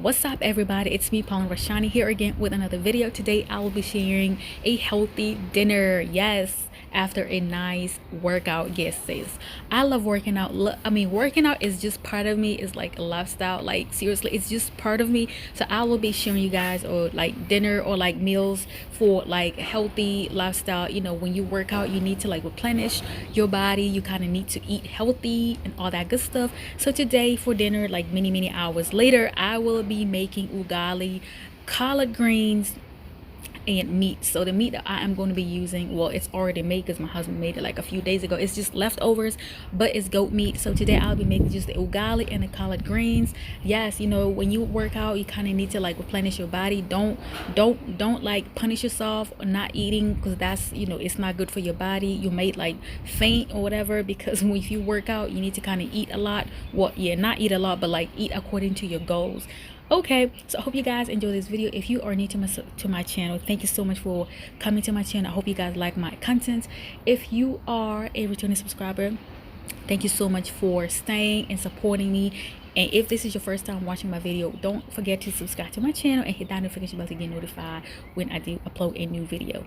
What's up, everybody? It's me, Roshani, here again with another video. Today I will be sharing a healthy dinner. Yes, after a nice workout. Yes, sis, I love working out. Working out is just part of me. It's like a lifestyle. Like, seriously, it's just part of me. So I will be sharing you guys or like dinner or like meals for like healthy lifestyle. You know, when you work out, you need to like replenish your body. You kind of need to eat healthy and all that good stuff. So today for dinner, like many hours later, I will be making ugali, collard greens, and meat. So the meat that I am going to be using, well, it's already made because my husband made it like a few days ago. It's just leftovers, but it's goat meat. So today I'll be making just the ugali and the collard greens. Yes, you know, when you work out, you kind of need to like replenish your body. Don't like punish yourself or not eating, because that's, you know, it's not good for your body. You may like faint or whatever, because if you work out, you need to kind of eat a lot. Well, yeah, not eat a lot, but like eat according to your goals. Okay, so I hope you guys enjoy this video. If you are new to my channel, thank you so much for coming to my channel. I hope you guys like my content. If you are a returning subscriber, thank you so much for staying and supporting me. And if this is your first time watching my video, don't forget to subscribe to my channel and hit that notification bell to get notified when I do upload a new video.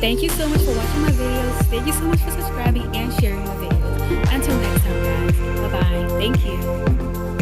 Thank you so much for watching my videos. Thank you so much for subscribing and